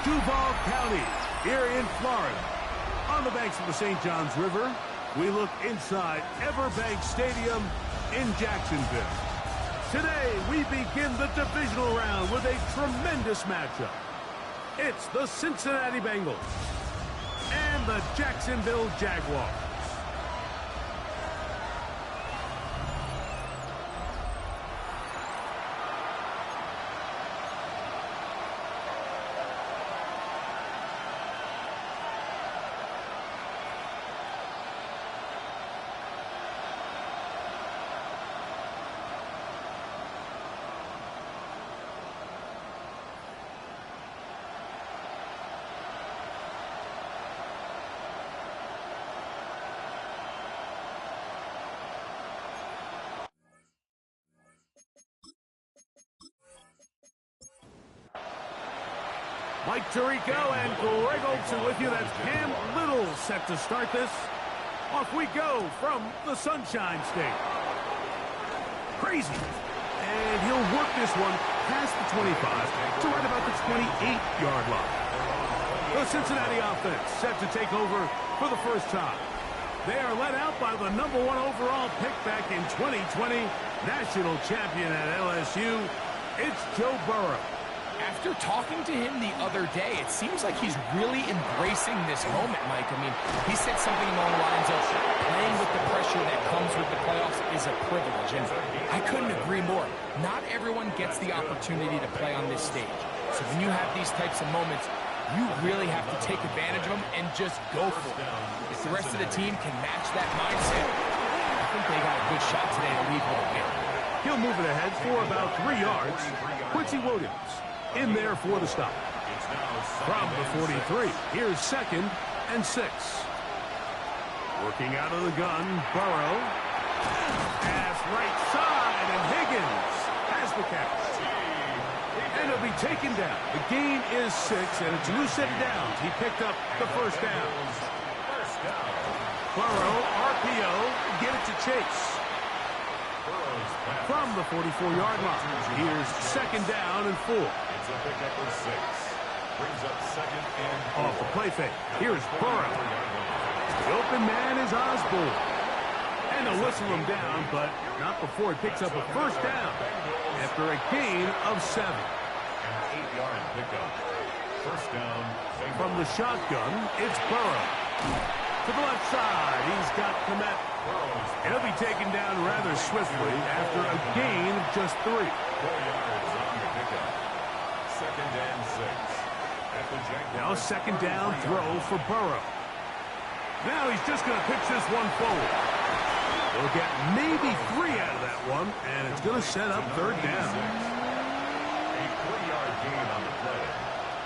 Duval County, here in Florida. On the banks of the St. Johns River, we look inside Everbank Stadium in Jacksonville. Today, we begin the divisional round with a tremendous matchup. It's the Cincinnati Bengals and the Jacksonville Jaguars. Mike Tirico and Greg Olson with you. That's Cam Little set to start this. Off we go from the Sunshine State. Crazy. And he'll work this one past the 25 to right about the 28-yard line. The Cincinnati offense set to take over for the first time. They are led out by the #1 overall pick back in 2020, national champion at LSU. It's Joe Burrow. After talking to him the other day, it seems like he's really embracing this moment, Mike. I mean, he said something along the lines of playing with the pressure that comes with the playoffs is a privilege, and I couldn't agree more. Not everyone gets the opportunity to play on this stage. So when you have these types of moments, you really have to take advantage of them and just go for it. If the rest of the team can match that mindset, I think they got a good shot today to lead with a win. He'll move it ahead for about 3 yards. Quincy Williams in there for the stop. From the 43, here's 2nd and 6. Working out of the gun, Burrow. Pass right side, and Higgins has the catch. And he'll be taken down. The gain is 6, and it's a new set of downs. He picked up the first down. Burrow, RPO, get it to Chase. From the 44-yard line, here's 2nd down and 4. It's a pickup of 6. Brings up 2nd and 4. Off the play fake. Here's Burrow. The open man is Osborne. And they'll whistle him down, but not before he picks up a first down after a gain of 7. An 8-yard pickup. First down. From the shotgun, it's Burrow. To the left side, he's got Komet. He'll be taken down rather swiftly after a gain of just 3. 4 yards on the pickup. 2nd and 6. At the Jaguars. Now 2nd down throw for Burrow. Now he's just going to pitch this one forward. They'll get maybe 3 out of that one, and it's going to set up 3rd down. A 3-yard gain on the play.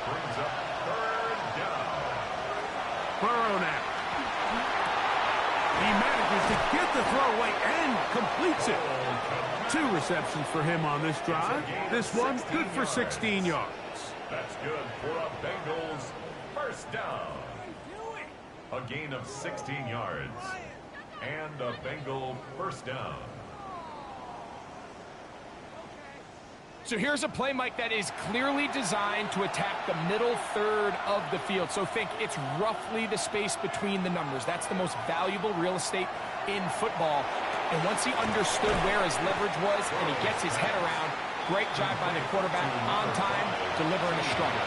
Brings up 3rd down. Burrow now. He manages to get the throw away and completes it. 2 receptions for him on this drive. This one good for 16 yards. That's good for a Bengals first down. A gain of 16 yards. And a Bengal first down. So here's a play, Mike, that is clearly designed to attack the middle third of the field. So think it's roughly the space between the numbers. That's the most valuable real estate in football. And once he understood where his leverage was and he gets his head around, great job by the quarterback on time, delivering a struggle.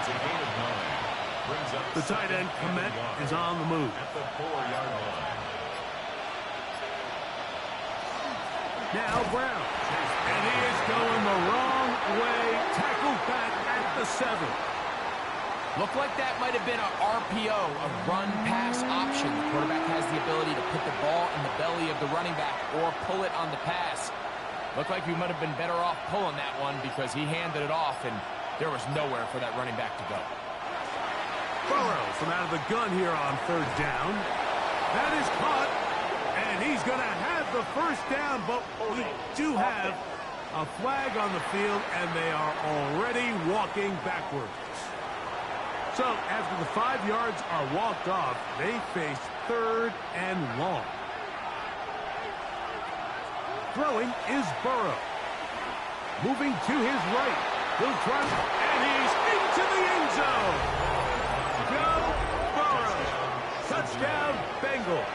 It's a gain of 9. Brings up the tight end, Komet, is on the move. At the 4-yard line. Now Brown. And he is going the wrong way. Tackled back at the 7. Looked like that might have been an RPO, a run-pass option. The quarterback has the ability to put the ball in the belly of the running back or pull it on the pass. Looked like we might have been better off pulling that one because he handed it off, and there was nowhere for that running back to go. Burrow from out of the gun here on 3rd down. That is caught, and he's going to have the first down, but we do have a flag on the field, and they are already walking backwards. So after the 5 yards are walked off, they face 3rd and long. Throwing is Burrow. Moving to his right. He'll try, and he's into the end zone. Joe Burrow. Touchdown, Bengals.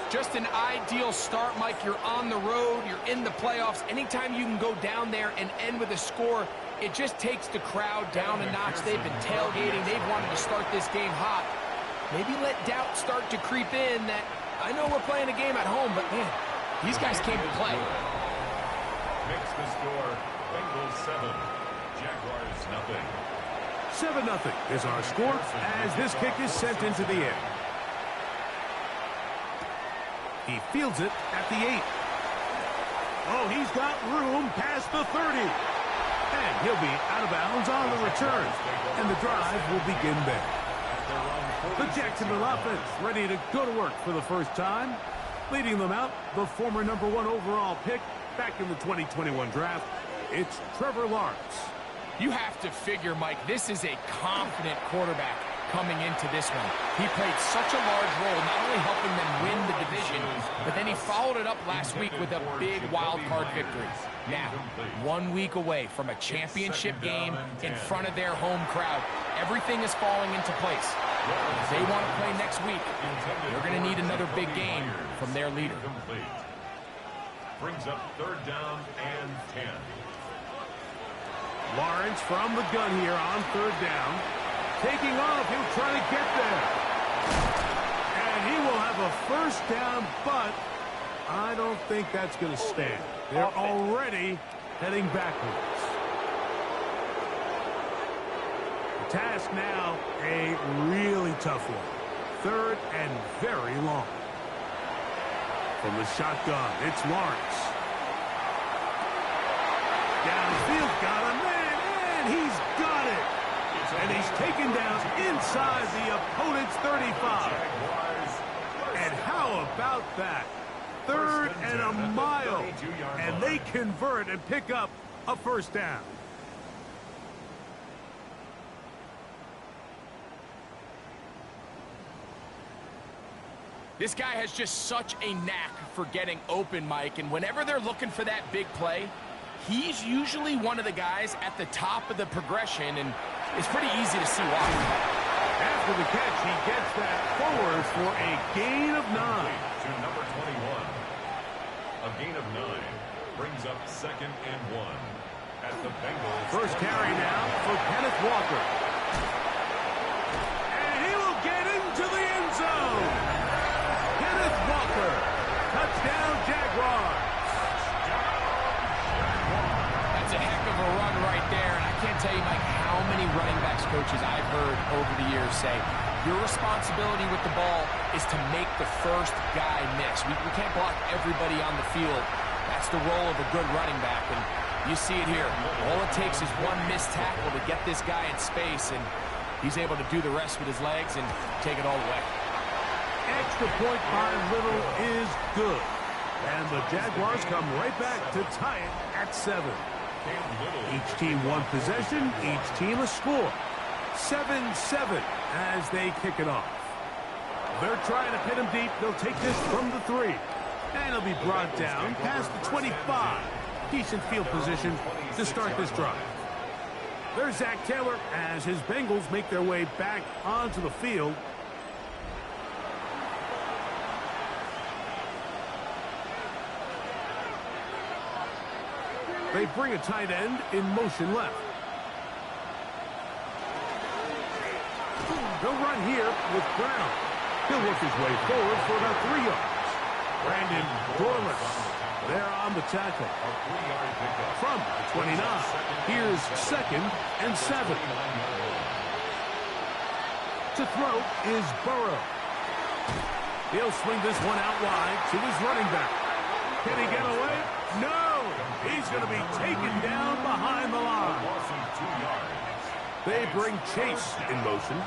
Just an ideal start, Mike. You're on the road. You're in the playoffs. Anytime you can go down there and end with a score, it just takes the crowd down a notch. They've been tailgating. They've wanted to start this game hot. Maybe let doubt start to creep in that I know we're playing a game at home, but, man, these guys came to play. Makes the score Bengals 7, Jaguars nothing. 7-0 is our score as this kick is sent into the air. He fields it at the 8. Oh, he's got room past the 30. And he'll be out of bounds on the return. And the drive will begin there. The Jacksonville offense ready to go to work for the first time. Leading them out, the former #1 overall pick back in the 2021 draft. It's Trevor Lawrence. You have to figure, Mike, this is a confident quarterback coming into this one. He played such a large role, not only helping them win the division, but then he followed it up last week with a big wild card victory. Now, 1 week away from a championship game in front of their home crowd, everything is falling into place. If they want to play next week, they're going to need another big game from their leader. Brings up 3rd down and 10. Lawrence from the gun here on 3rd down. Taking off, he'll try to get there. And he will have a 1st down, but I don't think that's going to stand. They're already heading backwards. The task now, a really tough one. 3rd and very long. From the shotgun, it's Lawrence. Downfield, got a man, and he's got it. And he's taken down inside the opponent's 35. And how about that? 3rd and a mile. And they convert and pick up a 1st down. This guy has just such a knack for getting open, Mike, and whenever they're looking for that big play, he's usually one of the guys at the top of the progression, and it's pretty easy to see why. After the catch, he gets that forward for a gain of 9. To number 21. A gain of 9 brings up 2nd and 1 at the Bengals. First carry now for Kenneth Walker. And he will get into the end zone. Kenneth Walker. Touchdown, Jaguars. That's a heck of a run right there, and I can't tell you, Mike, how many running backs coaches I've heard over the years say, your responsibility with the ball is to make the first guy miss. We can't block everybody on the field. That's the role of a good running back, and you see it here. All it takes is one missed tackle to get this guy in space, and he's able to do the rest with his legs and take it all away. Extra point by Little is good. And the Jaguars come right back to tie it at 7. Each team one possession, each team a score. 7-7 as they kick it off. They're trying to pin him deep. They'll take this from the 3. And he'll be brought down past the 25. Decent field position to start this drive. There's Zach Taylor as his Bengals make their way back onto the field. They bring a tight end in motion left. They'll run here with Brown. He'll work his way forward for about 3 yards. Brandon Dorless there on the tackle. From the 29, here's 2nd and 7. To throw is Burrow. He'll swing this one out wide to his running back. Can he get away? No! He's going to be taken down behind the line. They bring Chase in motion.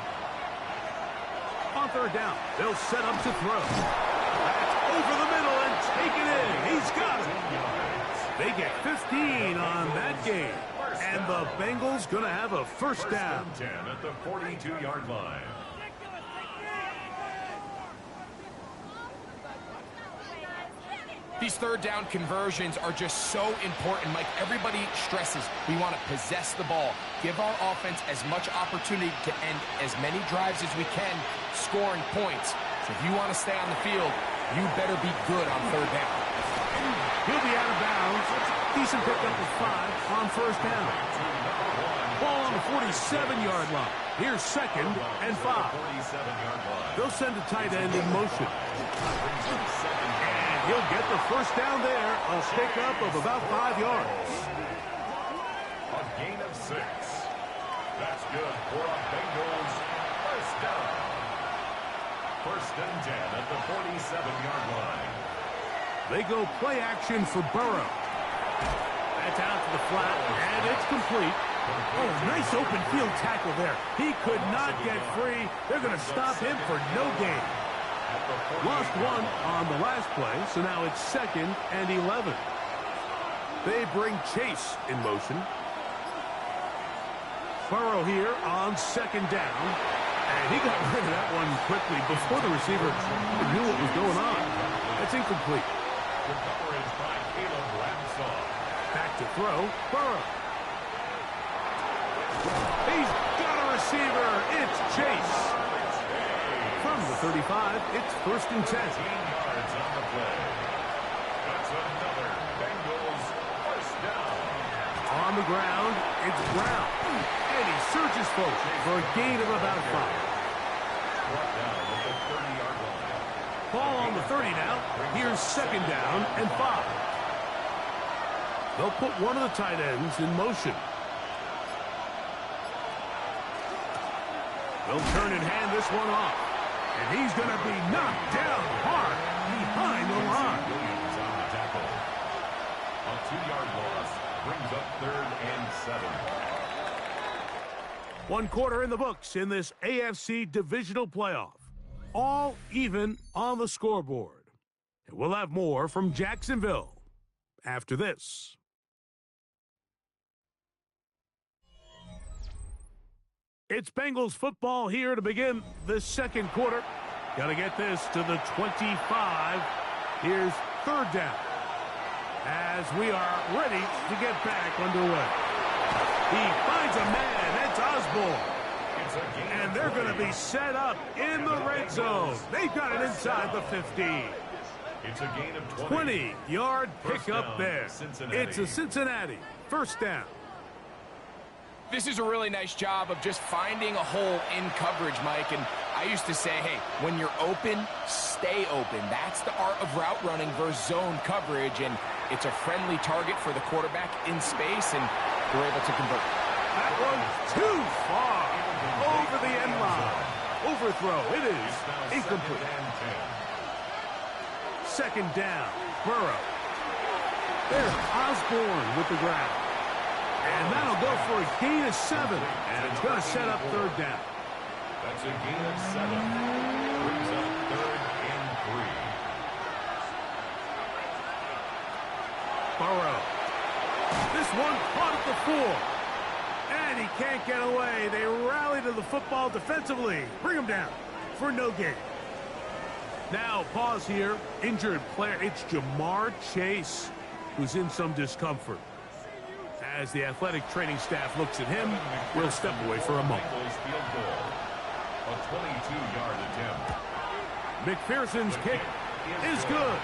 On 3rd down, they'll set up to throw. That's over the middle and take it in. He's got it. They get 15 on that game. And the Bengals going to have a 1st down. 10 at the 42-yard line. These third down conversions are just so important, Mike. Everybody stresses we want to possess the ball, give our offense as much opportunity to end as many drives as we can, scoring points. So if you want to stay on the field, you better be good on third down. He'll be out of bounds. Decent pickup of 5 on first down. Ball on the 47-yard line. Here's 2nd and 5. They'll send a tight end in motion. And he'll get the first down there. A pickup of about 5 yards. A gain of 6. That's good for a Bengals first down. 1st and 10 at the 47-yard line. They go play action for Burrow. That's out to the flat, and it's complete. Oh, nice open field tackle there. He could not get free. They're going to stop him for no gain. Lost 1 on the last play, so now it's 2nd and 11. They bring Chase in motion. Burrow here on 2nd down. And he got rid of that one quickly before the receiver knew what was going on. That's incomplete. The coverage by Caleb Ramsaw. Back to throw. Burrow. He's got a receiver. It's Chase. From the 35, it's 1st and 10. 10 yards on the play. That's another Bengals first down. On the ground, it's Brown. And he surges forward for a gain of about 5. Brought down at the 30-yard line. Ball on the 30 now. Here's 2nd down and 5. They'll put one of the tight ends in motion. They'll turn and hand this one off. And he's going to be knocked down hard behind the line. Williams on the tackle. A 2-yard loss brings up 3rd and 7. 1 quarter in the books in this AFC divisional playoff. All even on the scoreboard. And we'll have more from Jacksonville after this. It's Bengals football here to begin the 2nd quarter. Got to get this to the 25. Here's 3rd down. As we are ready to get back underway. He finds a man. It's Osborne. And they're going to be set up in the red zone. They've got it inside the 15. It's a gain of 20. 20-yard pickup down, there. Cincinnati. It's a Cincinnati first down. This is a really nice job of just finding a hole in coverage, Mike. And I used to say, hey, when you're open, stay open. That's the art of route running versus zone coverage. And it's a friendly target for the quarterback in space, and they're able to convert. That one's too far over the end line. Overthrow. It is incomplete. 2nd down. Burrow. There's Osborne with the grab. And that'll go for a gain of 7. And it's going to set up 3rd down. That's a gain of 7. Brings up 3rd and 3. Burrow. This one caught at the 4. And he can't get away. They rally to the football defensively. Bring him down for no gain. Now, pause here. Injured player. It's Jamar Chase, who's in some discomfort. As the athletic training staff looks at him, we'll step away for a moment. Field goal. A 22-yard attempt. McPherson's kick is good.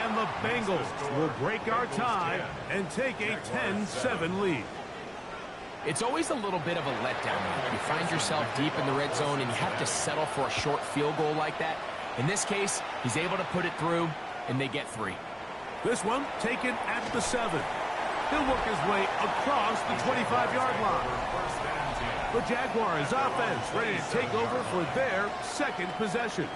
And the Bengals will break our tie and take a 10-7 lead. It's always a little bit of a letdown. You find yourself deep in the red zone and you have to settle for a short field goal like that. In this case, he's able to put it through, and they get 3. This one taken at the 7. He'll work his way across the 25-yard line. The Jaguars offense ready to take over for their 2nd possession.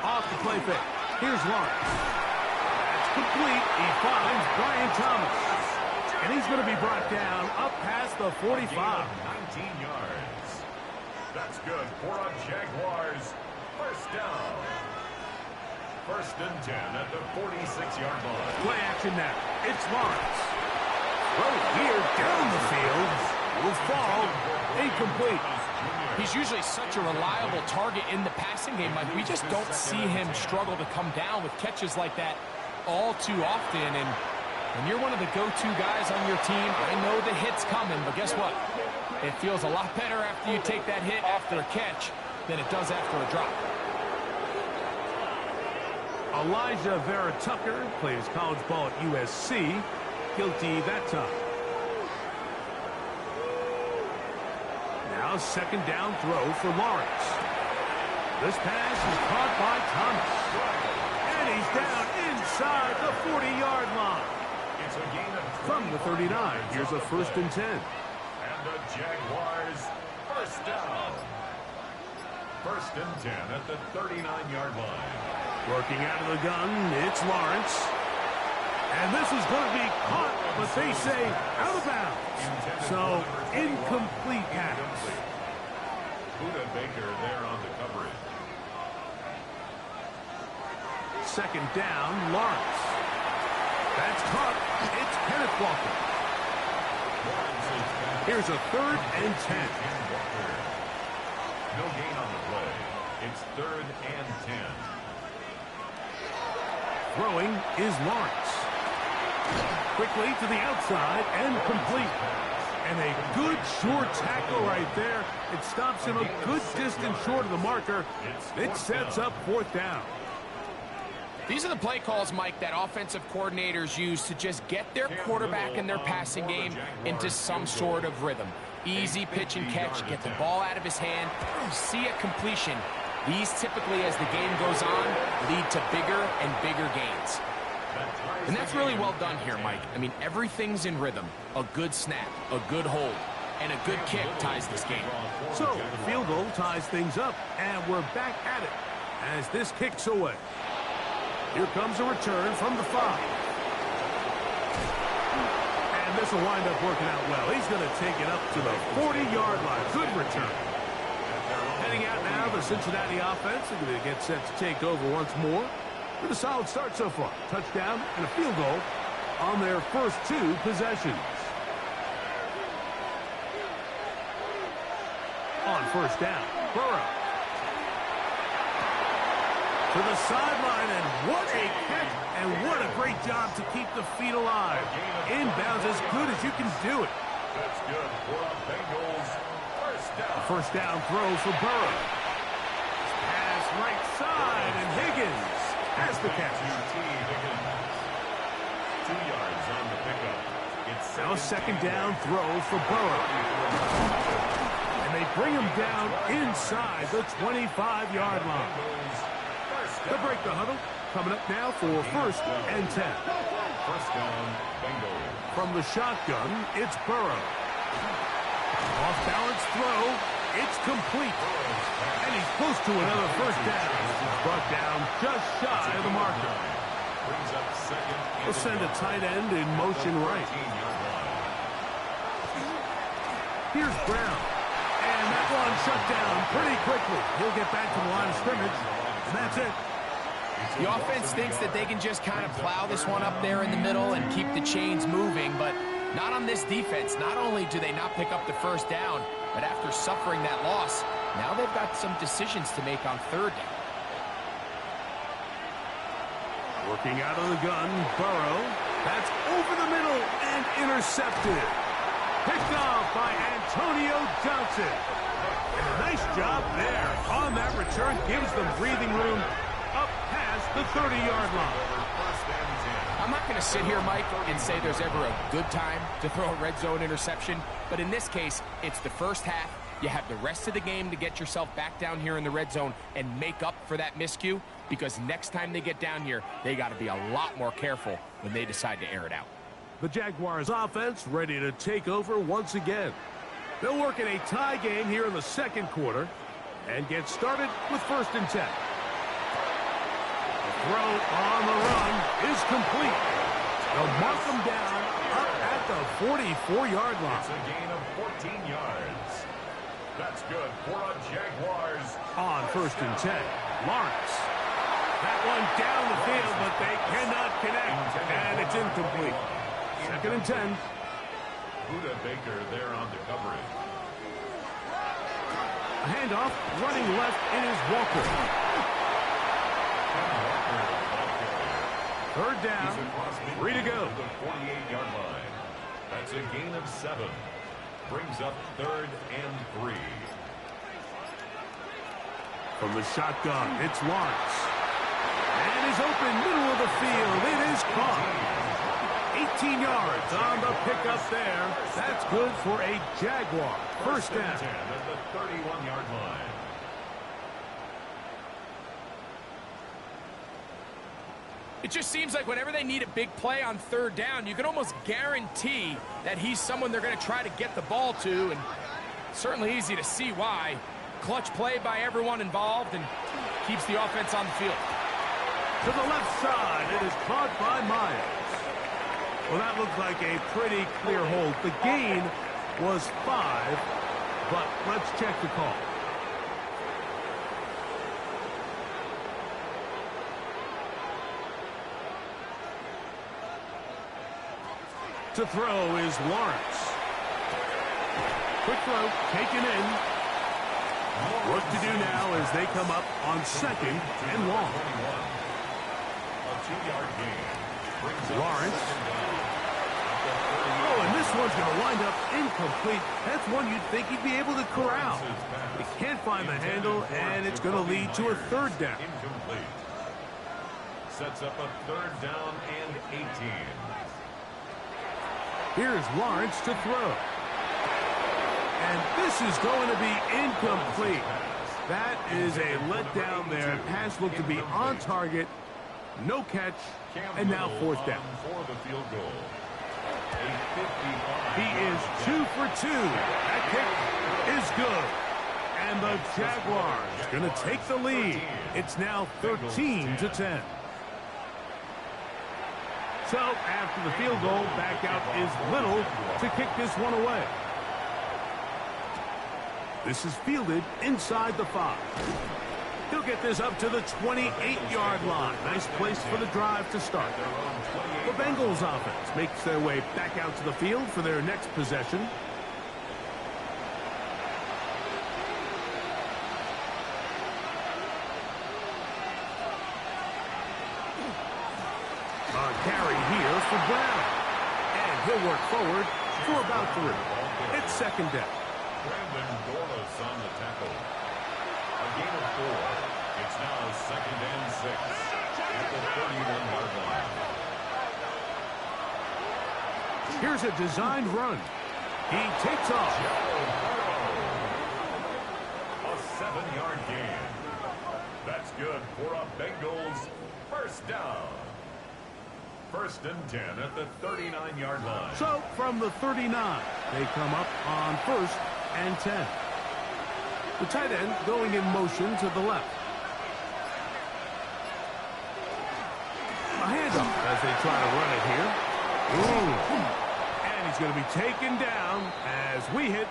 Off the play fake. Here's Lawrence. That's complete. He finds Brian Thomas. And he's going to be brought down up past the 45. 19 yards. That's good for a Jaguars first down. 1st and 10 at the 46-yard line. Play action now. It's Lawrence. Throw here down the field. Will fall. Incomplete. He's usually such a reliable target in the passing game, Mike. We just don't see him struggle to come down with catches like that all too often. And when you're one of the go-to guys on your team, I know the hit's coming, but guess what? It feels a lot better after you take that hit after a catch than it does after a drop. Elijah Vera Tucker plays college ball at USC. Guilty that time. Now second down throw for Lawrence. This pass is caught by Thomas. And he's down inside the 40-yard line. It's a gain of From the 39, here's a 1st and 10. And the Jaguars first down. 1st and 10 at the 39-yard line. Working out of the gun, it's Lawrence. And this is going to be caught, but they say out of bounds. So, incomplete pass. Buda Baker there on the coverage. Second down, Lawrence. That's caught. It's Kenneth Walker. Here's a 3rd and 10. No gain on the play. It's 3rd and 10. Throwing is Lawrence. Quickly to the outside and complete. And a good short tackle right there. It stops him a good distance short of the marker. It sets up 4th down. These are the play calls, Mike, that offensive coordinators use to just get their quarterback and their passing game into some sort of rhythm. Easy pitch and catch, get the ball out of his hand, see a completion. These typically, as the game goes on, lead to bigger and bigger gains. And that's really well done here, Mike. I mean, everything's in rhythm. A good snap, a good hold, and a good kick ties this game. So, the field goal ties things up, and we're back at it as this kicks away. Here comes a return from the 5. And this will wind up working out well. He's going to take it up to the 40-yard line. Good return. Heading out now, the Cincinnati offense are going to get set to take over once more. With a solid start so far. Touchdown and a field goal on their first 2 possessions. On 1st down, Burrow. To the sideline, and what a catch, and what a great job to keep the feet alive. Inbounds as good as you can do it. That's good for the Bengals. First down throw for Burrow. Pass right side, and Higgins has the catch. 2 yards on the pickup. Now a second down throw for Burrow. And they bring him down inside the 25-yard line. They'll break the huddle. Coming up now for 1st and 10. First down, Bengals. From the shotgun, it's Burrow. Off-balance throw. It's complete. And he's close to another 1st down. It's brought down just shy of the marker. Brings up 2nd. We'll send a tight end in motion right. Here's Brown. And that one shut down pretty quickly. He'll get back to the line of scrimmage. And that's it. The offense thinks that they can just kind of plow this one up there in the middle and keep the chains moving, but not on this defense. Not only do they not pick up the 1st down, but after suffering that loss, now they've got some decisions to make on 3rd down. Working out of the gun, Burrow. That's over the middle and intercepted. Picked off by Antonio Johnson. And a nice job there on that return. Gives them breathing room up past the 30-yard line. I'm not going to sit here, Mike, and say there's ever a good time to throw a red zone interception, but in this case, it's the first half. You have the rest of the game to get yourself back down here in the red zone and make up for that miscue, because next time they get down here, they got to be a lot more careful when they decide to air it out. The Jaguars offense ready to take over once again. They'll work in a tie game here in the 2nd quarter and get started with 1st and 10. The throw on the run is complete. They'll mark them down up at the 44-yard line. It's a gain of 14 yards. That's good for a Jaguars. On 1st and 10, Lawrence. That one down the field, but they cannot connect, and it's incomplete. 2nd and 10. Buda Baker there on the coverage. A handoff, running left, it is Walker. Third down, 3 to go. The 48-yard line. That's a gain of 7. Brings up 3rd and 3. From the shotgun, it's Lawrence. And is open, middle of the field. It is caught. 18 yards on the pickup there. That's good for a Jaguar. First down. 10 at the 31-yard line. It just seems like whenever they need a big play on 3rd down, you can almost guarantee that he's someone they're going to try to get the ball to, and certainly easy to see why. Clutch play by everyone involved and keeps the offense on the field. To the left side, it is caught by Myers. Well, that looked like a pretty clear hold. The gain was 5, but let's check the call. To throw is Lawrence. Quick throw, taken in. Work to do now as they come up on 2nd and long. A 2-yard gain. Lawrence. Oh, and this one's going to wind up incomplete. That's one you'd think he'd be able to corral. He can't find the handle, and it's going to lead to a 3rd down. Incomplete. Sets up a 3rd down and 18. Here's Lawrence to throw. And this is going to be incomplete. That is a letdown there. Pass looked to be on target. No catch. And now 4th down. For the field goal. He is 2 for 2. That kick is good. And the Jaguars going to take the lead. It's now 13-10. So after the field goal, back out is Little to kick this one away. This is fielded inside the 5. He'll get this up to the 28-yard line. Nice place for the drive to start. The Bengals offense makes their way back out to the field for their next possession. A carry here for Brown. And he'll work forward for about 3. It's 2nd down. Brandon Dorlus on the tackle. A gain of 4. It's now 2nd and 6 at the 31-yard line. Here's a designed run. He takes off. A 7-yard gain. That's good for a Bengals first down. 1st and 10 at the 39-yard line. So from the 39, they come up on 1st and 10. The tight end going in motion to the left. A handoff as they try to run it here. Ooh. And he's going to be taken down as we hit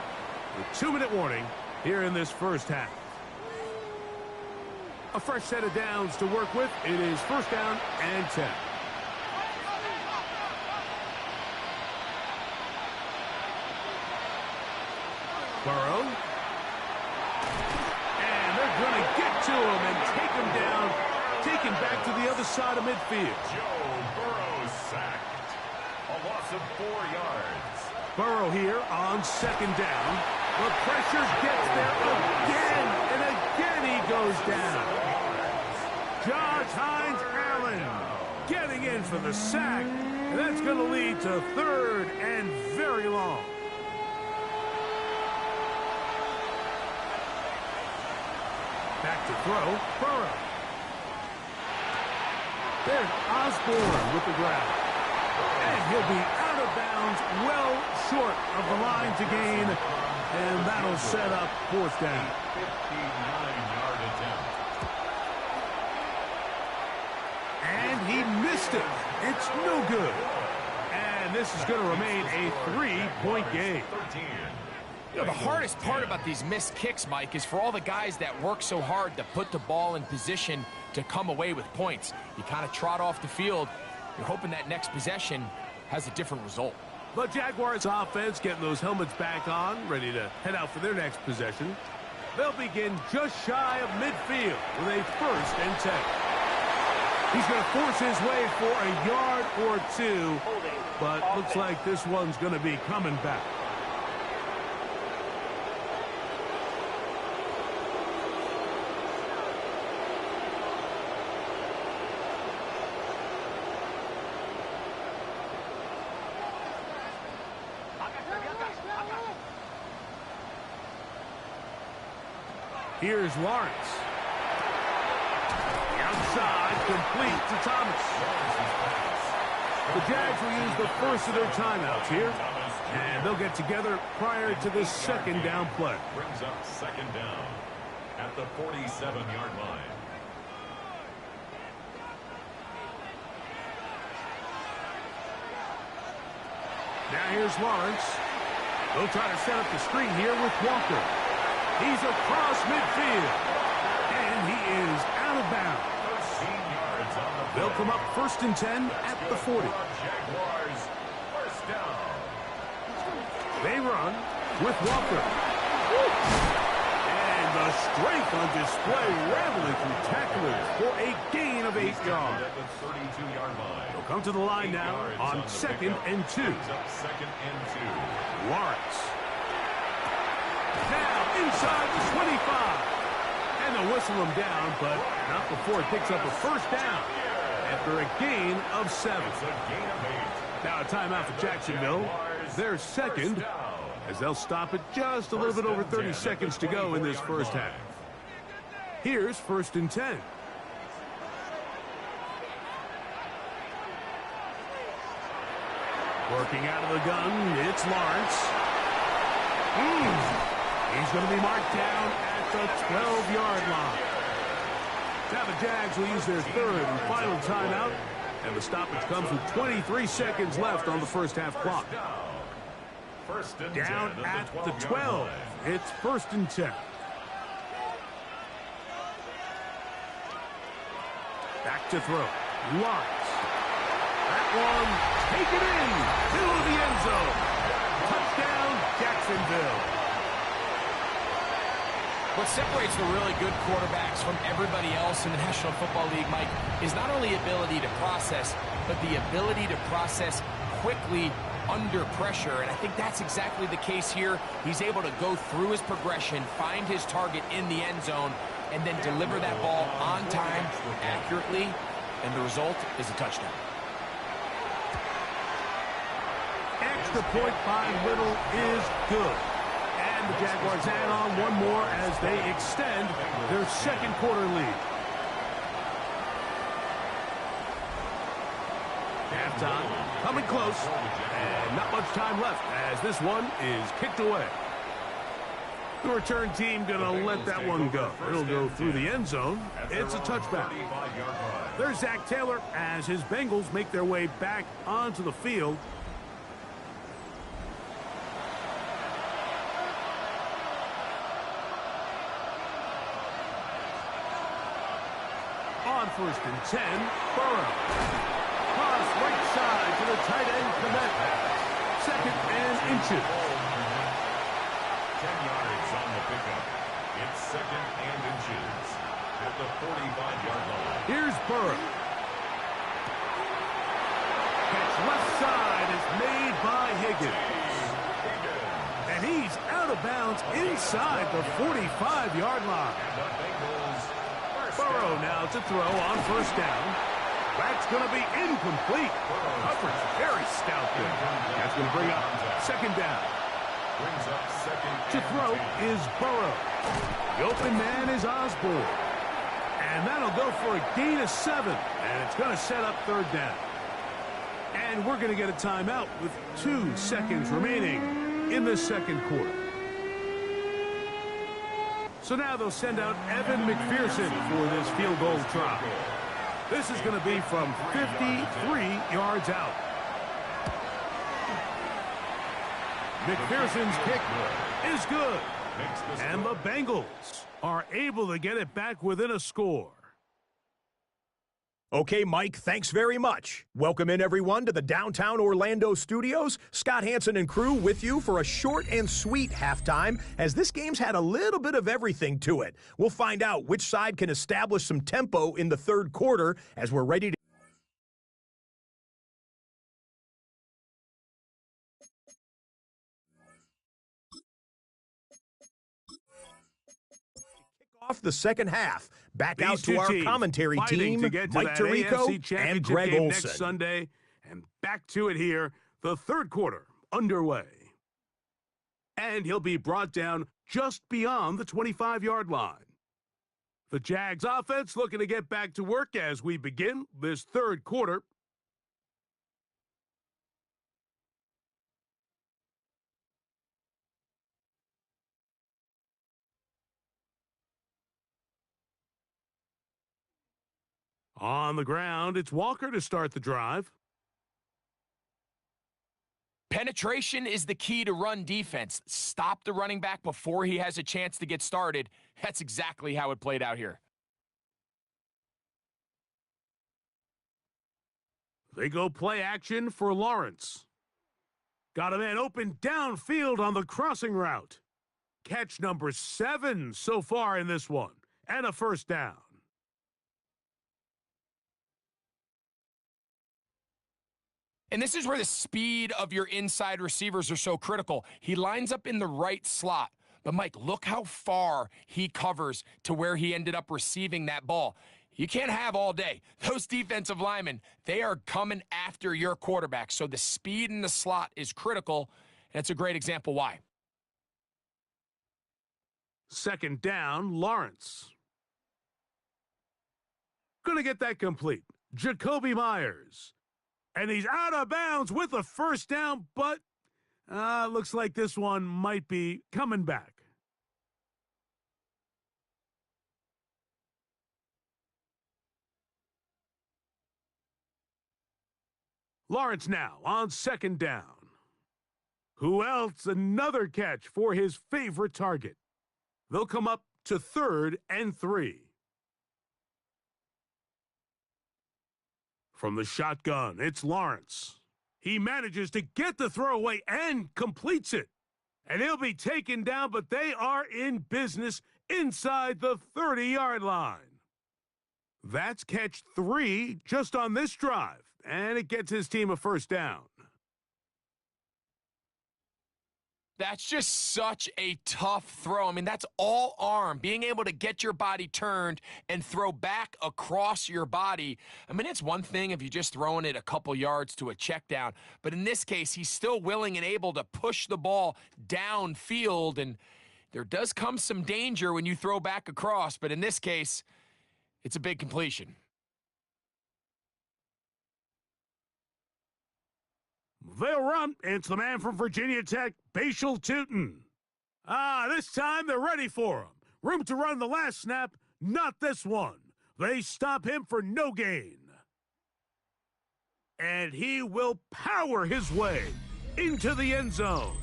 the 2-minute warning here in this first half. A fresh set of downs to work with. It is 1st down and 10. Burrow. And they're going to get to him and take him down. Take him back to the other side of midfield. Joe Burrow sacked. A loss of 4 yards. Burrow here on 2nd down. The pressure gets there again. And again he goes down. Josh Hines-Allen getting in for the sack. And that's going to lead to 3rd and very long. Back to throw, Burrow. There's Osborne with the grab. And he'll be out of bounds, well short of the line to gain. And that'll set up 4th down. 59-yard attempt. And he missed it. It's no good. And this is going to remain a 3-point game. 13. You know, the hardest part about these missed kicks, Mike, is for all the guys that work so hard to put the ball in position to come away with points. You kind of trot off the field. You're hoping that next possession has a different result. The Jaguars offense getting those helmets back on, ready to head out for their next possession. They'll begin just shy of midfield with a 1st and 10. He's going to force his way for a yard or 2, but looks like this one's going to be coming back. Here's Lawrence. Outside, complete to Thomas. The Jags will use the first of their timeouts here, and they'll get together prior to this 2nd down play. Brings up 2nd down at the 47-yard line. Now here's Lawrence. They'll try to set up the screen here with Walker. He's across midfield, and he is out of bounds. They'll come up 1st and 10 at the 40. Jaguars, 1st down. They run with Walker. And the strength on display, rattling through tacklers for a gain of 8 yards. At the 32-yard line. They'll come to the line now on 2nd and 2. Brings up 2nd and 2. Lawrence. Now inside the 25. And they'll whistle him down, but not before it picks up a 1st down after a gain of 7. It's a gain of 8. Now a timeout for Jacksonville. Their 2nd, as they'll stop it just a little bit over 30 seconds to go in this 1st half. Here's 1st and 10. Working out of the gun, it's Lawrence. He's going to be marked down at the 12-yard line. Now the Jags will use their 3rd and final timeout, and the stoppage comes with 23 seconds left on the 1st half clock. Down at the 12. It's 1st and 10. Back to throw. Lawrence. That one taken in to the end zone. Touchdown, Jacksonville. What separates the really good quarterbacks from everybody else in the National Football League, Mike, is not only ability to process, but the ability to process quickly under pressure. And I think that's exactly the case here. He's able to go through his progression, find his target in the end zone, and then deliver that ball on time, accurately, and the result is a touchdown. Extra point by Little is good. And the Jaguars add on one more as they extend their 2nd quarter lead. Halftime coming close, and not much time left as this one is kicked away. The return team going to let that one go. It'll go through the end zone. It's a touchback. There's Zach Taylor as his Bengals make their way back onto the field. On 1st and 10, Burrow. Cross right side to the tight end, Komet. 2nd and inches. 10 yards on the pickup. It's 2nd and inches at the 45-yard line. Here's Burrow. Catch left side is made by Higgins. And he's out of bounds inside the 45-yard line. Burrow now to throw on 1st down. That's going to be incomplete. Coverage very stout there. That's going to bring up 2nd down. Brings up 2nd. To throw is Burrow. The open man is Osborne. And that'll go for a gain of 7. And it's going to set up 3rd down. And we're going to get a timeout with 2 seconds remaining in the 2nd quarter. So now they'll send out Evan McPherson for this field goal try. This is going to be from 53 yards out. McPherson's kick is good. And the Bengals are able to get it back within a score. Okay, Mike, thanks very much. Welcome in, everyone, to the downtown Orlando studios. Scott Hansen and crew with you for a short and sweet halftime, as this game's had a little bit of everything to it. We'll find out which side can establish some tempo in the third quarter as we're ready to off the second half. Back out to our commentary team, Mike Tirico and Greg Olson. Next Sunday, and back to it here, the third quarter underway. And he'll be brought down just beyond the 25-yard line. The Jags offense looking to get back to work as we begin this third quarter. On the ground, it's Walker to start the drive. Penetration is the key to run defense. Stop the running back before he has a chance to get started. That's exactly how it played out here. They go play action for Lawrence. Got a man open downfield on the crossing route. Catch number 7 so far in this one, and a first down. And this is where the speed of your inside receivers are so critical. He lines up in the right slot. But, Mike, look how far he covers to where he ended up receiving that ball. You can't have all day. Those defensive linemen, they are coming after your quarterback. So the speed in the slot is critical, and it's a great example why. Second down, Lawrence. Going to get that complete. Jacoby Myers. And he's out of bounds with a first down, but looks like this one might be coming back. Lawrence now on second down. Who else? Another catch for his favorite target. They'll come up to 3rd and 3. From the shotgun, it's Lawrence. He manages to get the throw away and completes it. And he'll be taken down, but they are in business inside the 30-yard line. That's catch 3 just on this drive, and it gets his team a first down. That's just such a tough throw. I mean, that's all arm. Being able to get your body turned and throw back across your body. I mean, it's one thing if you're just throwing it a couple yards to a check down. But in this case, he's still willing and able to push the ball downfield. And there does come some danger when you throw back across. But in this case, it's a big completion. They'll run. It's the man from Virginia Tech, Bashal Tootin. This time they're ready for him. Room to run the last snap, not this one. They stop him for no gain. And he will power his way into the end zone.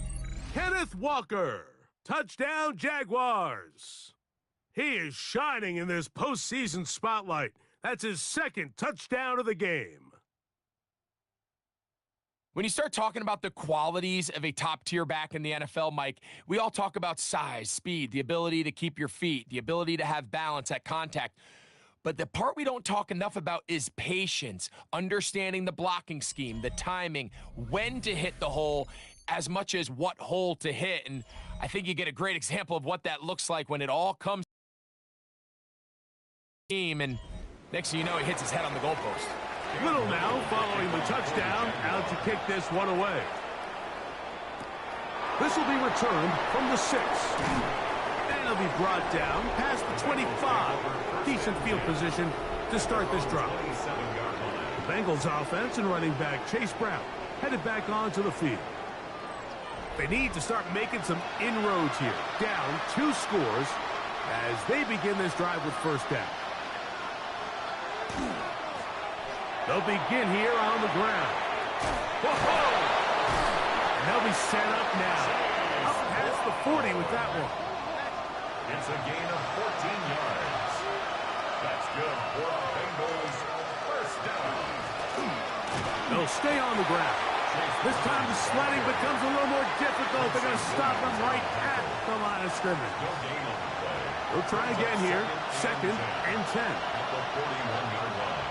Kenneth Walker, touchdown Jaguars. He is shining in this postseason spotlight. That's his second touchdown of the game. When you start talking about the qualities of a top-tier back in the NFL, Mike, we all talk about size, speed, the ability to keep your feet, the ability to have balance at contact. But the part we don't talk enough about is patience, understanding the blocking scheme, the timing, when to hit the hole, as much as what hole to hit. And I think you get a great example of what that looks like when it all comes to the team. And next thing you know, he hits his head on the goalpost. Little now following the touchdown, out to kick this one away. This will be returned from the 6. And it'll be brought down past the 25. Decent field position to start this drive. The Bengals offense and running back Chase Brown headed back onto the field. They need to start making some inroads here. Down 2 scores as they begin this drive with first down. They'll begin here on the ground. Whoa! And they'll be set up now. Up past the 40 with that one. It's a gain of 14 yards. That's good for a Bengals first down. They'll stay on the ground. This time the sledding becomes a little more difficult. They're going to stop him right at the line of scrimmage. No gain on the play. We'll try again here. 2nd and 10. At the 41-yard line.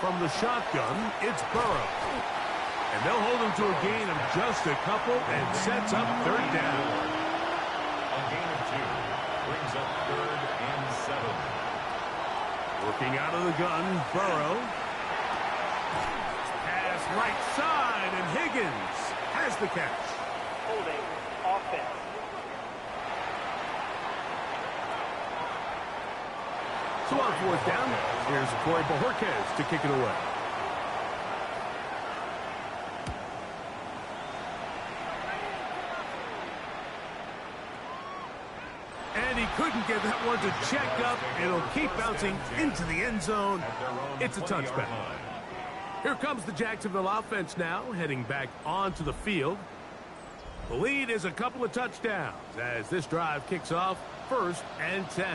From the shotgun, it's Burrow. And they'll hold him to a gain of just a couple and sets up 3rd down. A gain of 2 brings up 3rd and 7. Working out of the gun, Burrow. Pass right side, and Higgins has the catch. Holding offense. So on 4th down, here's Corey Bojorquez to kick it away. And he couldn't get that one to check up. It'll keep bouncing into the end zone. It's a touchback. Here comes the Jacksonville offense now, heading back onto the field. The lead is a couple of touchdowns as this drive kicks off 1st and 10.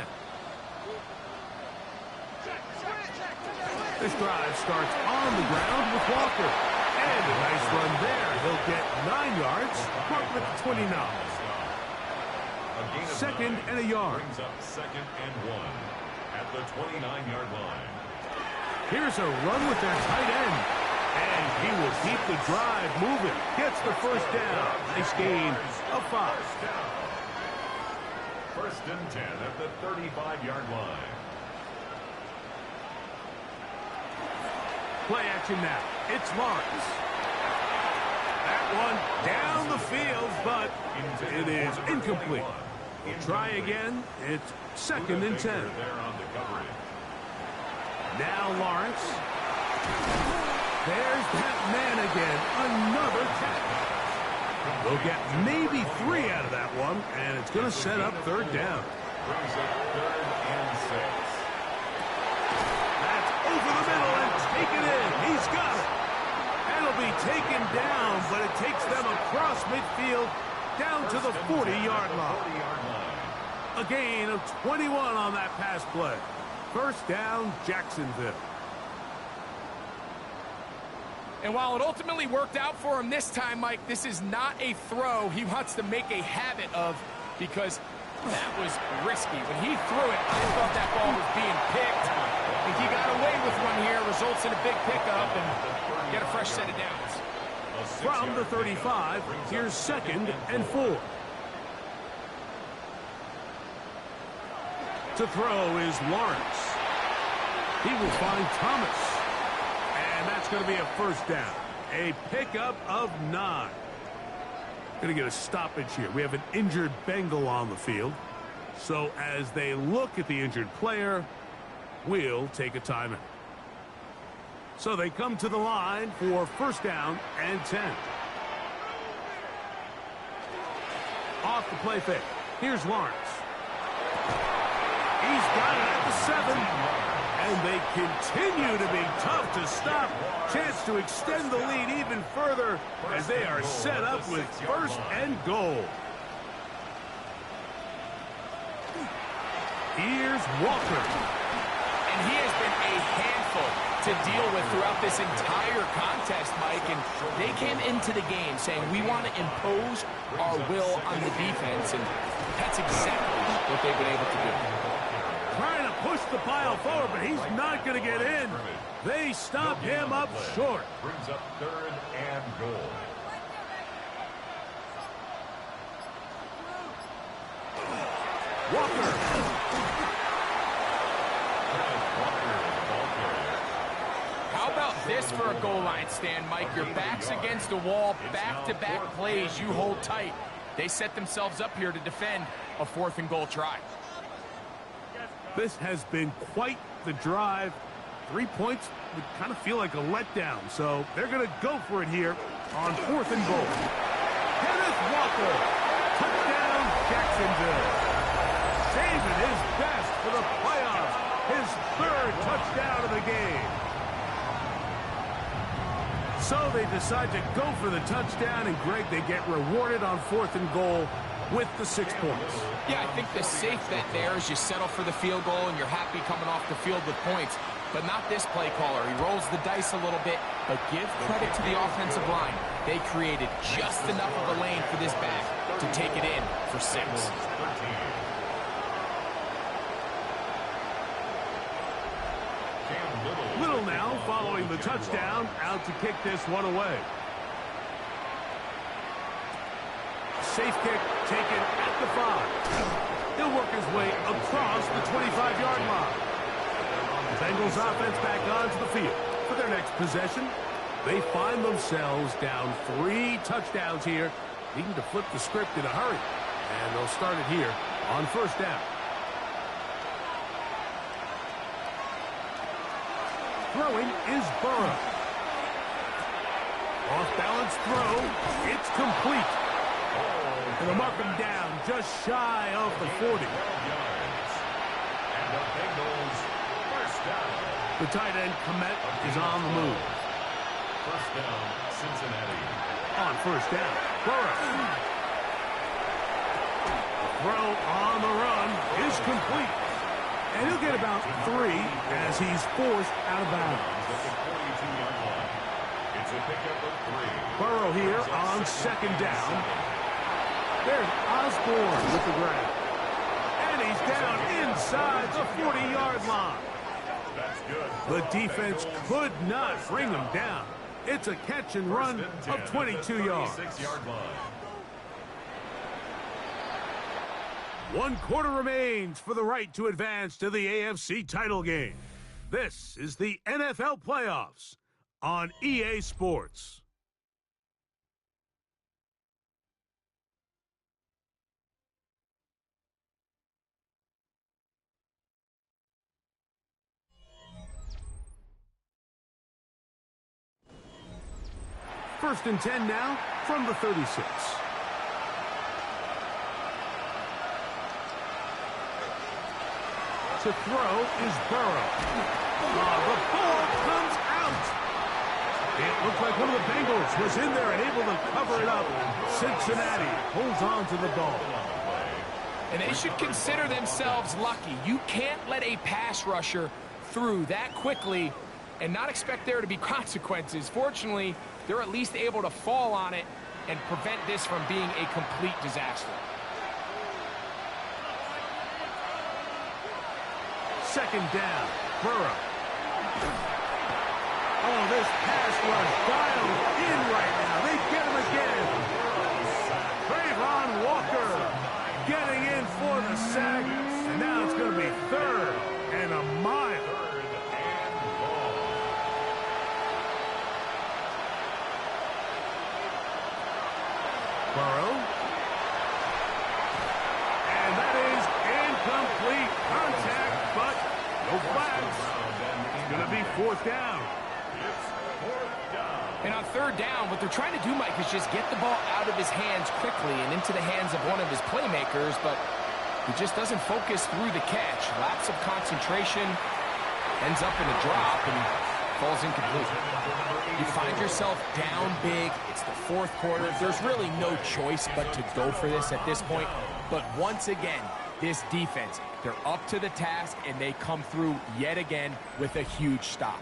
This drive starts on the ground with Walker. And a nice run there. He'll get 9 yards, marked with 29. 2nd and a yard. Brings up 2nd and 1 at the 29-yard line. Here's a run with their tight end. And he will keep the drive moving. Gets the 1st down. Nice gain of 5. 1st and 10 at the 35-yard line. Play action now. It's Lawrence. That one down the field, but it is incomplete. We'll try again. It's 2nd and 10. Now Lawrence. There's that man again. Another catch. They'll get maybe 3 out of that one, and it's going to set up 3rd down. Brings up 3rd and 6. That's over the middle and taken in. He's got it. That'll be taken down, but it takes them across midfield down to the 40-yard line. A gain of 21 on that pass play. 1st down, Jacksonville. And while it ultimately worked out for him this time, Mike, this is not a throw he wants to make a habit of because that was risky. When he threw it, I thought that ball was being picked. I think he got away with one here, results in a big pickup, and get a fresh set of downs. From the 35, here's 2nd and 4. To throw is Lawrence. He will find Thomas. And that's going to be a 1st down. A pickup of 9. Going to get a stoppage here. We have an injured Bengal on the field. So as they look at the injured player, we'll take a timeout. So they come to the line for 1st down and 10. Off the play fake. Here's Lawrence. He's got it at the 7. And they continue to be tough to stop. Chance to extend the lead even further as they are set up with 1st and goal. Here's Walker. And he has been a handful to deal with throughout this entire contest, Mike. And they came into the game saying, we want to impose our will on the defense. And that's exactly what they've been able to do. Trying to push the pile forward, but he's not going to get in. They stop him up short. Brings up 3rd and goal. Walker. How about this for a goal line stand, Mike? Your back's against the wall, back-to-back plays, you hold tight. They set themselves up here to defend a 4th and goal try. This has been quite the drive. 3 points would kind of feel like a letdown, so they're going to go for it here on 4th and goal. Kenneth Walker, touchdown Jacksonville. Saving his best for the playoffs, his 3rd touchdown of the game. So they decide to go for the touchdown, and Greg, they get rewarded on 4th and goal with the 6 points. Yeah, I think the safe bet there is you settle for the field goal and you're happy coming off the field with points. but not this play caller. He rolls the dice a little bit, but give credit to the offensive line. They created just enough of a lane for this back to take it in for 6. Little now following the touchdown, out to kick this one away. Safe kick taken at the 5. He'll work his way across the 25-yard line. The Bengals offense back onto the field for their next possession. They find themselves down 3 touchdowns here, needing to flip the script in a hurry. And they'll start it here on first down. Throwing is Burrow. Off-balance throw. It's complete. And they'll mark him down just shy of the 40. And the Bengals first down. The tight end, Komet, is on the move. First down, Cincinnati. On first down, Burrow. The throw on the run is complete. And he'll get about 3 as he's forced out of bounds. At the 42-yard line. It's a pickup of 3. Burrow here on second down. There's Osborne with the grab. And he's down inside the 40-yard line. That's good. The defense could not bring him down. It's a catch and run of 22 yards. 36-yard line. 1 quarter remains for the right to advance to the AFC title game. This is the NFL playoffs on EA Sports. First and 10 now from the 36. To throw is Burrow. The ball comes out. It looked like one of the Bengals was in there and able to cover it up. Cincinnati holds on to the ball. And they should consider themselves lucky. You can't let a pass rusher through that quickly and not expect there to be consequences. Fortunately, they're at least able to fall on it and prevent this from being a complete disaster. Second down, Burrow. Oh, this pass rush dialed in right now. They get him again. Trayvon Walker getting in for the sack. And now it's going to be 3rd and a mile. Burrow. And that is incomplete. Contact, but no flags. It's going to be 4th down. It's 4th down. And on 3rd down, what they're trying to do, Mike, is just get the ball out of his hands quickly and into the hands of one of his playmakers, but he just doesn't focus through the catch. Lapse of concentration, ends up in a drop, and falls incomplete. You find yourself down big. It's the 4th quarter. There's really no choice but to go for this at this point. But once again, this defense, they're up to the task, and they come through yet again with a huge stop.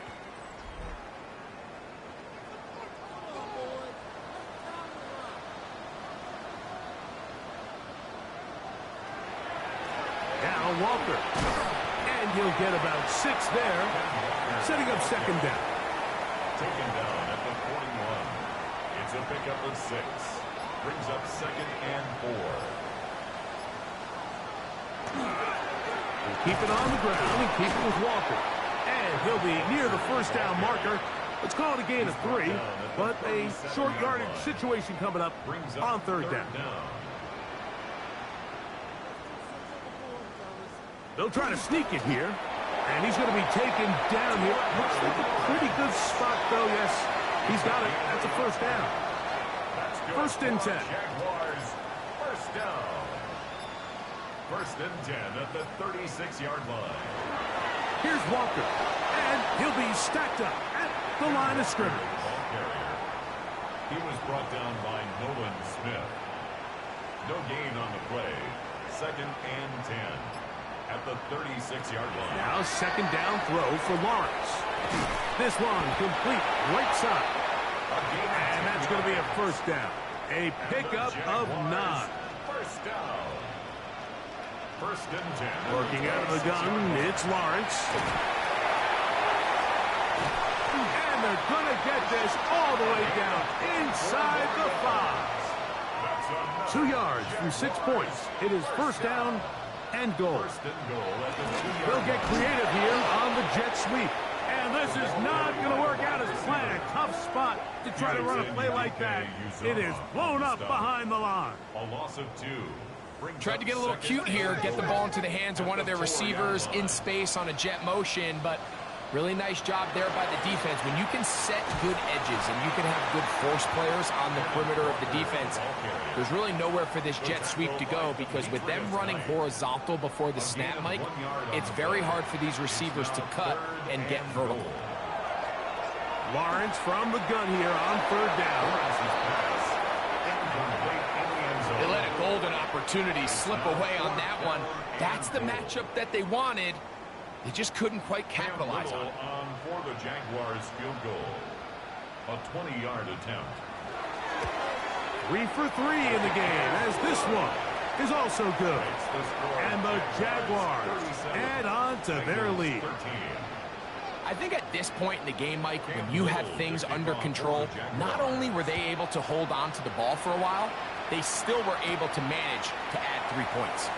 Now Walker. And he'll get about 6 there, setting up second down. Taken down at the 41. It's a pickup of 6. Brings up 2nd and 4. Keep it on the ground and keep it with Walker. And he'll be near the first down marker. Let's call it a gain of 3, but a short yardage situation coming up on 3rd down. They'll try to sneak it here, and he's going to be taken down here. Looks like a pretty good spot, though. Yes, he's got it. That's a first down. First and 10. Jaguars, first down. First and 10 at the 36-yard line. Here's Walker, and he'll be stacked up at the line of scrimmage. Ball carrier. He was brought down by Nolan Smith. No gain on the play. Second and 10. at the 36-yard line. Now second down throw for Lawrence. This one complete right side. And that's going to be a first down. A pickup of 9. First down. First and 10. Working out of the gun, it's Lawrence. And they're going to get this all the way down inside the 5. 2 yards from 6 points. It is first down and goal. They'll get creative here on the jet sweep. And this is not going to work out as planned. Tough spot to try to run a play like that. It is blown up behind the line. A loss of 2. Tried to get a little cute here, get the ball into the hands of one of their receivers in space on a jet motion, but really nice job there by the defense. When you can set good edges and you can have good force players on the perimeter of the defense, there's really nowhere for this jet sweep to go, because with them running horizontal before the snap, Mike, it's very hard for these receivers to cut and get vertical. Lawrence from the gun here on third down. They let a golden opportunity slip away on that one. That's the matchup that they wanted. They just couldn't quite capitalize on it. For the Jaguars field goal. A 20-yard attempt. 3 for 3 in the game, as this one is also good. And the Jaguars add on to their lead. I think at this point in the game, Mike, when you have things under control, not only were they able to hold on to the ball for a while, they still were able to manage to add 3 points.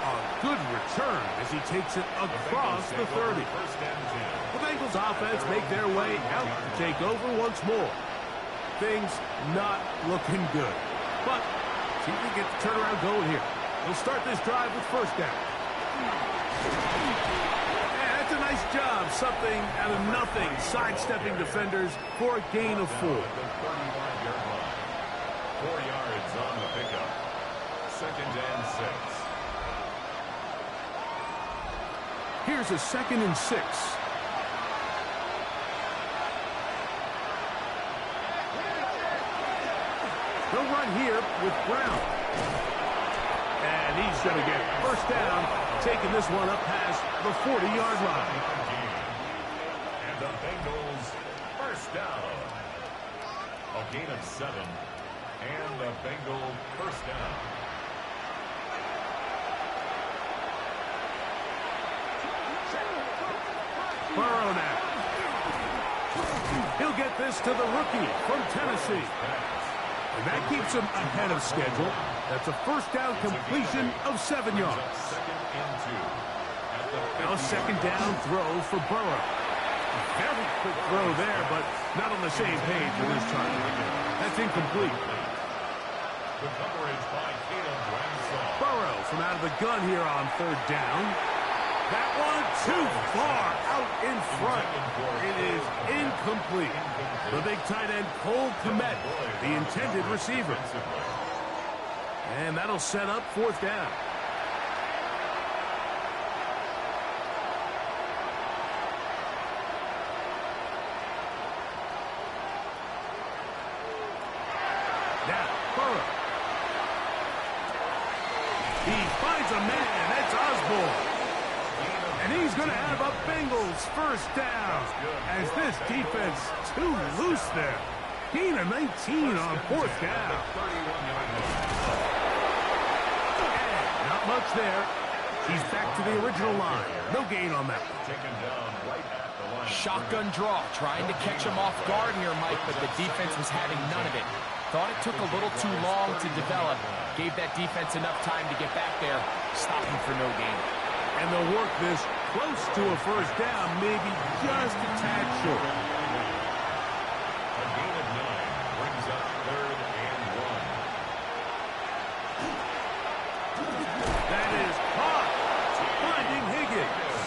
A good return as he takes it across the 30. The Bengals offense make their way out to take over once more. Things not looking good. But see if we get the turnaround going here. We'll start this drive with first down. And that's a nice job. Something out of nothing. Sidestepping defenders for a gain of 4. 4 yards on the pickup. Second and 6. Here's a second and 6. They'll run here with Brown. And he's going to get first down, taking this one up past the 40-yard line. And the Bengals first down. A gain of 7. And the Bengal first down. Burrow now. He'll get this to the rookie from Tennessee. And that keeps him ahead of schedule. That's a first down completion of 7 yards. Now second down throw for Burrow. Very quick throw there, but not on the same page with his target. That's incomplete. The coverage by Caleb Ramsey. Burrow from out of the gun here on third down. That one too far out in front. It is incomplete. The big tight end, Cole Kmet, the intended receiver. And that'll set up fourth down. Now, Burrow. He finds a man. That's Osborne. And he's going to have a Bengals first down as this defense too loose there. Gain of 19 on fourth down. And not much there. He's back to the original line. No gain on that one. Shotgun draw, trying to catch him off guard here, Mike, but the defense was having none of it. Thought it took a little too long to develop. Gave that defense enough time to get back there, stopping for no gain. And they'll work this close to a first down, maybe just a tad short. A gain of 9 brings up third and 1. That is caught. Finding Higgins.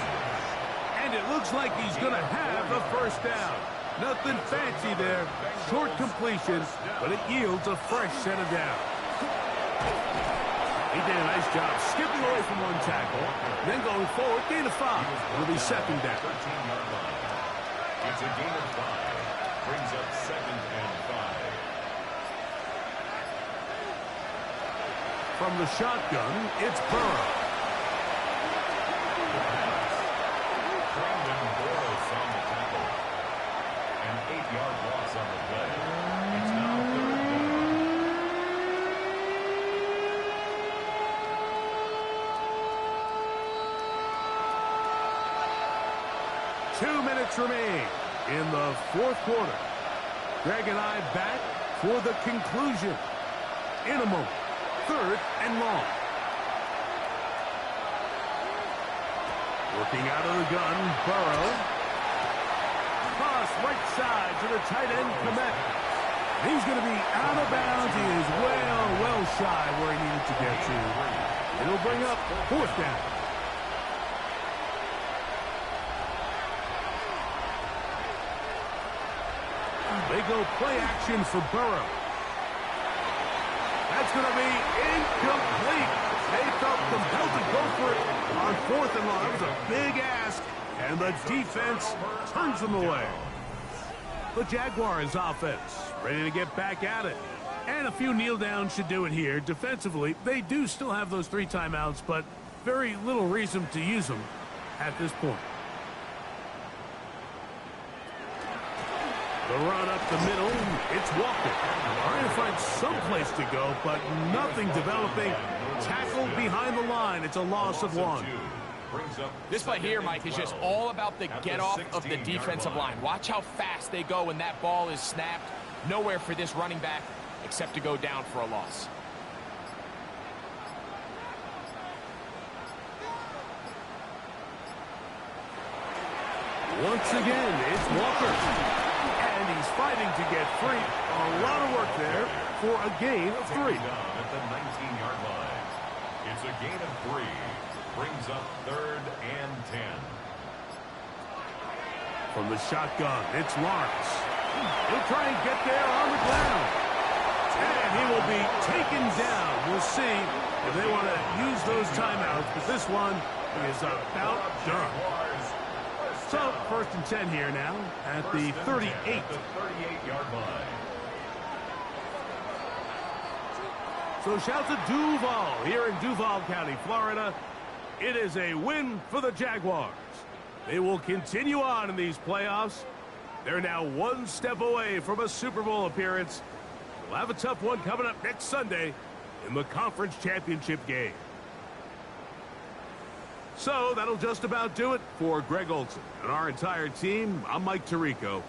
And it looks like he's going to have the first down. Nothing fancy there. Short completion, but it yields a fresh set of downs. He did a nice job skipping away from one tackle, then going forward, gain of 5. It'll be second down. 13-yard line. It's a gain of 5. Brings up second and 5. From the shotgun, it's Burrow. 2 minutes remain in the fourth quarter. Greg and I back for the conclusion in a moment. 3rd and long. Working out of the gun, Burrow. Cross right side to the tight end, Komet. He's going to be out of bounds. He is well shy where he needed to get to. It'll bring up 4th down. They go play action for Burrow. That's going to be incomplete. They felt compelled to go for it on 4th and long. That was a big ask, and the defense turns them away. The Jaguars offense ready to get back at it. And a few kneel downs should do it here. Defensively, they do still have those 3 timeouts, but very little reason to use them at this point. The run up the middle, it's Walker. Trying to find some place to go, but nothing developing. Tackled behind the line. It's a loss of 1. This play here, Mike, is just all about the get-off of the defensive line. Watch how fast they go when that ball is snapped. Nowhere for this running back except to go down for a loss. Once again, it's Walker. And he's fighting to get free. A lot of work there for a gain of 3. At the 19-yard line. It's a gain of 3. Brings up 3rd and 10. From the shotgun, it's Lawrence. He'll try and get there on the ground. And he will be taken down. We'll see if they want to use those timeouts, but this one is about done. So, 1st and 10 here now at the 38. At the 38-yard line. So shout to Duval here in Duval County, Florida. It is a win for the Jaguars. They will continue on in these playoffs. They're now 1 step away from a Super Bowl appearance. We'll have a tough one coming up next Sunday in the conference championship game. So that'll just about do it for Greg Olson and our entire team. I'm Mike Tirico.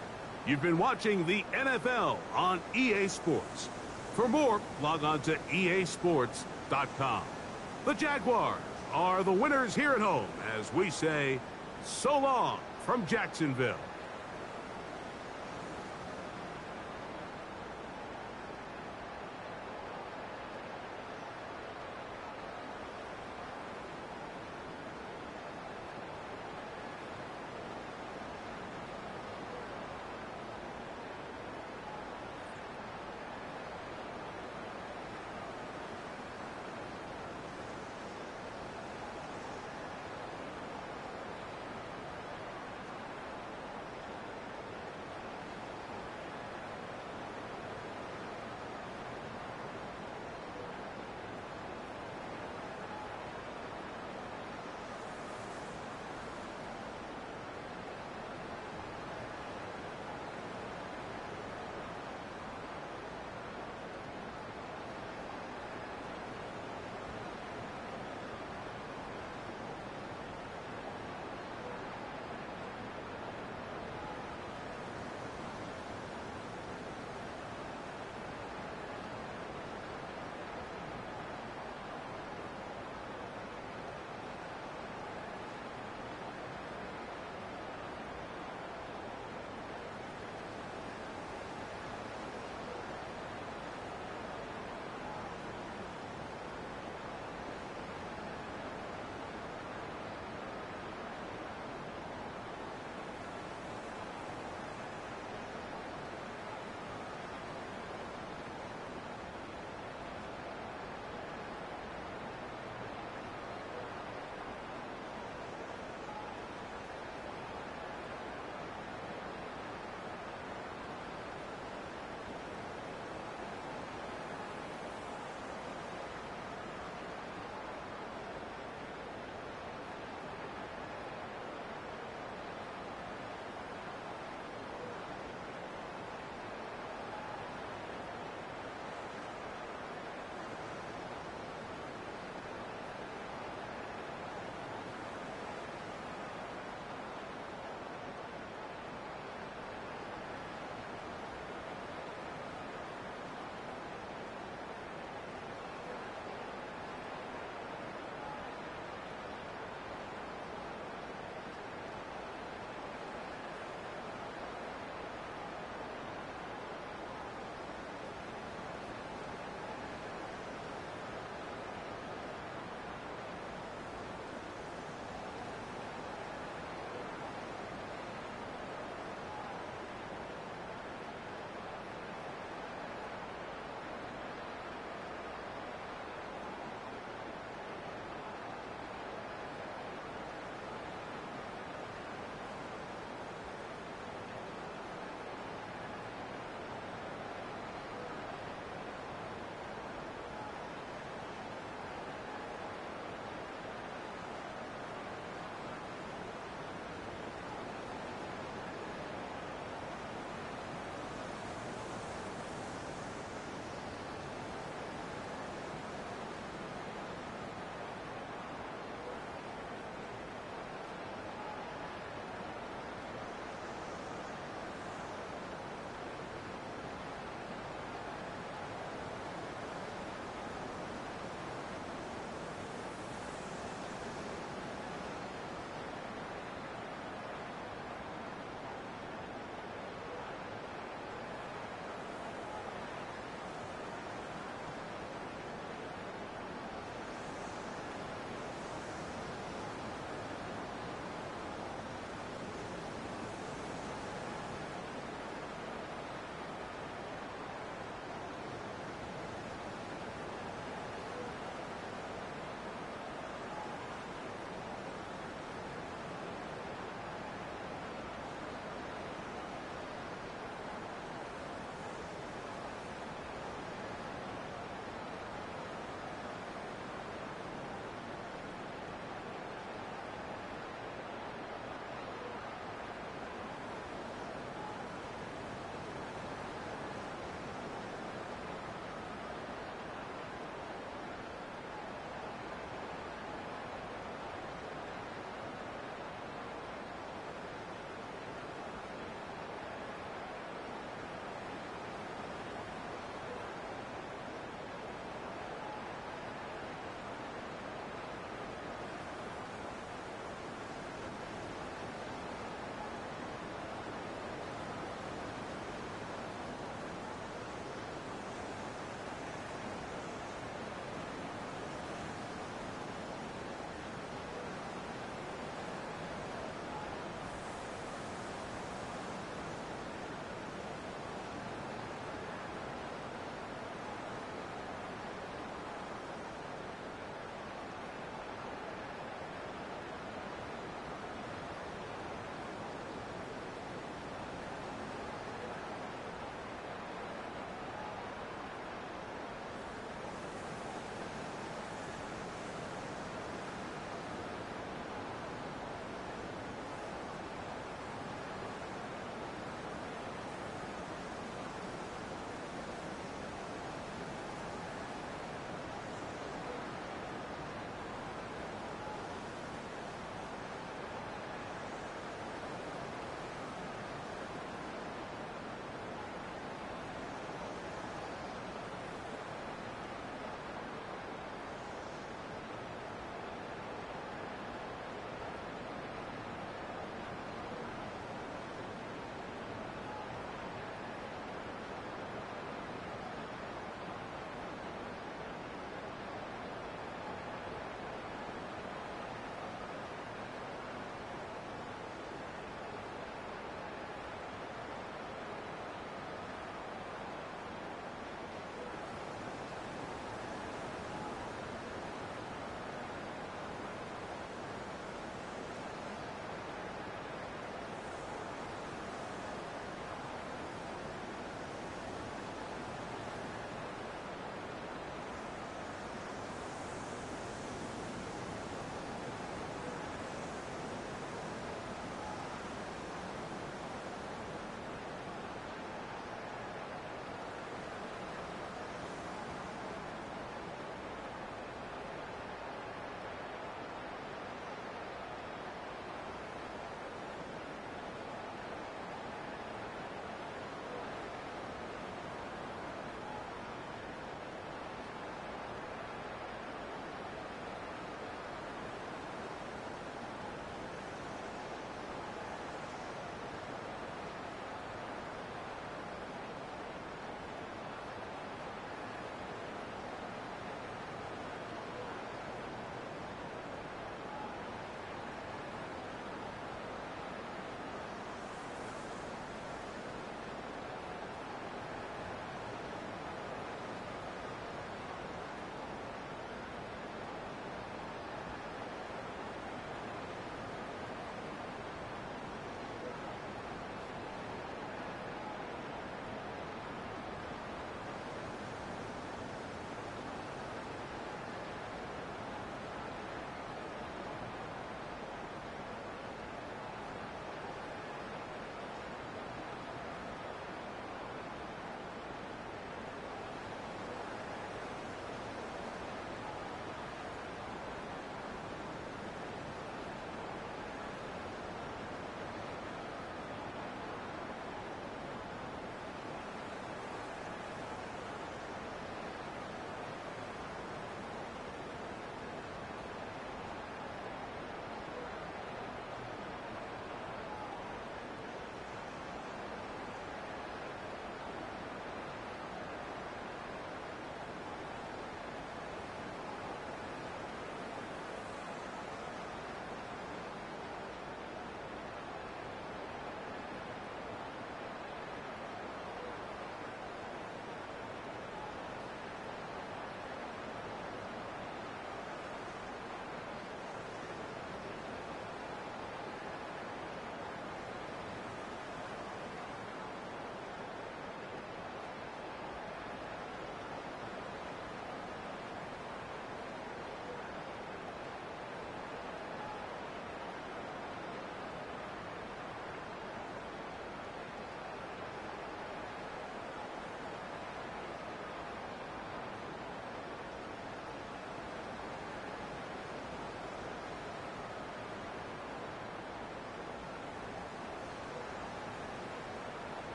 You've been watching the NFL on EA Sports. For more, log on to easports.com. The Jaguars are the winners here at home as we say so long from Jacksonville.